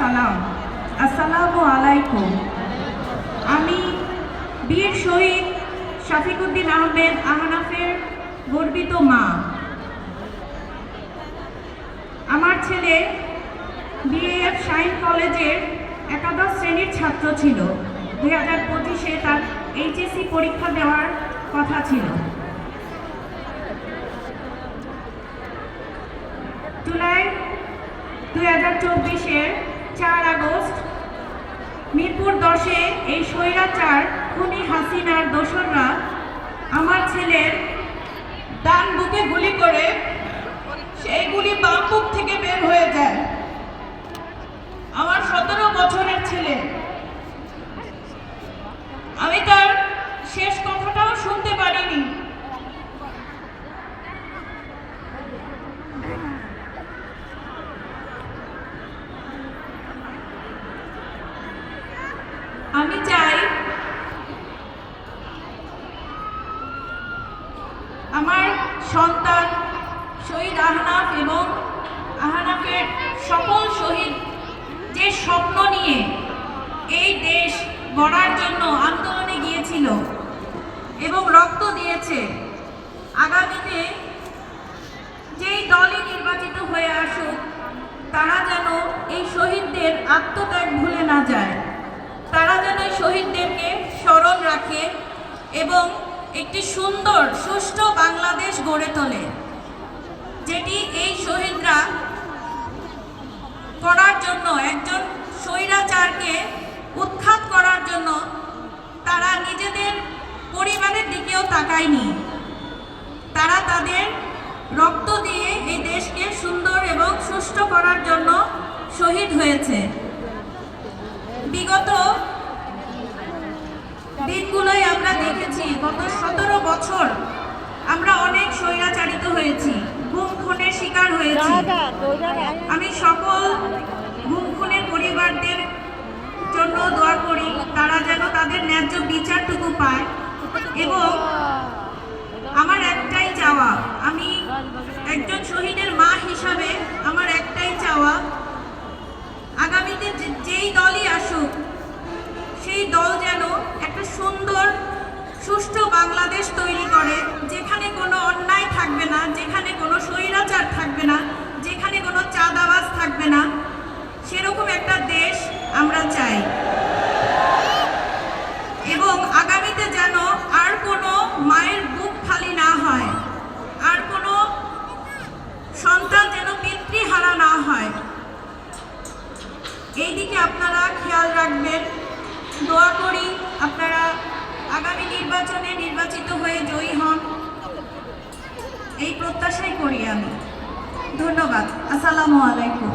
সালাম, আসসালামু আলাইকুম। আমি বীর শহীদ শফিকুদ্দিন আহমেদ আহনাফের গর্বিত মা। আমার ছেলে বিএএফ শাইন কলেজের একাদশ শ্রেণীর ছাত্র ছিল। 2025-এ তার এইচএসসি পরীক্ষা দেওয়ার কথা ছিল। জুলাই 2024-এর 4 আগস্ট মিরপুর 10-এ এই স্বৈরাচার খুনি হাসিনার দোসররা আমার ছেলের ডান বুকে গুলি করে সেই গুলি বাম বুক থেকে বের হয়ে যায়। আমার 17 বছরের ছেলে, আমি তার শেষ কথাটাও শুনতে পারিনি। আমি চাই আমার সন্তান শহীদ আহনাফ এবং আহনাফের সকল শহীদ যে স্বপ্ন নিয়ে এই দেশ গড়ার জন্য আন্দোলনে গিয়েছিল এবং রক্ত দিয়েছে, আগামীতে যেই দলই নির্বাচিত হয়ে আসুক তারা যেন এই শহীদদের আত্মত্যাগ ভুলে না যায়, তারা যেন শহীদদেরকে স্মরণ রাখে এবং একটি সুন্দর সুষ্ঠু বাংলাদেশ গড়ে তোলে, যেটি এই শহীদরা করার জন্য, একজন স্বৈরাচারকে উৎখাত করার জন্য তারা নিজেদের পরিবারের দিকেও তাকায়নি। তারা তাদের রক্ত দিয়ে এই দেশকে সুন্দর এবং সুষ্ঠু করার জন্য শহীদ হয়েছে। বিগত দিনগুলোই আমরা দেখেছি, গত 17 বছর আমরা অনেক স্বৈরাচারিত হয়েছি, গুম খুনের শিকার হয়েছি। আমি সকল গুম খুনের পরিবারদের জন্য দোয়া করি তারা যেন তাদের ন্যায্য বিচারটুকু পায়। এবং আমার একটাই চাওয়া, আমি একজন শহীদের মা হিসাবে আমার একটাই চাওয়া, আগামীতে যেই দলই আসুক সেই দল যেন একটা সুন্দর সুষ্ঠু বাংলাদেশ তৈরি করে, যেখানে কোনো অন্যায় থাকবে না, যেখানে কোনো স্বৈরাচার থাকবে না, যেখানে কোনো চাঁদাবাজ থাকবে না, সেরকম একটা দেশ আমরা চাই। এবং আগামীতে যেন আর কোনো মায়ের বুক খালি না হয়, আর কোনো সন্তান যেন পিতৃহারা না হয়, এই দিকে আপনারা খেয়াল রাখবেন। দোয়া করি আপনারা আগামী নির্বাচনে নির্বাচিত হয়ে জয়ী হন, এই প্রত্যাশাই করি আমি। ধন্যবাদ। আসসালামু আলাইকুম।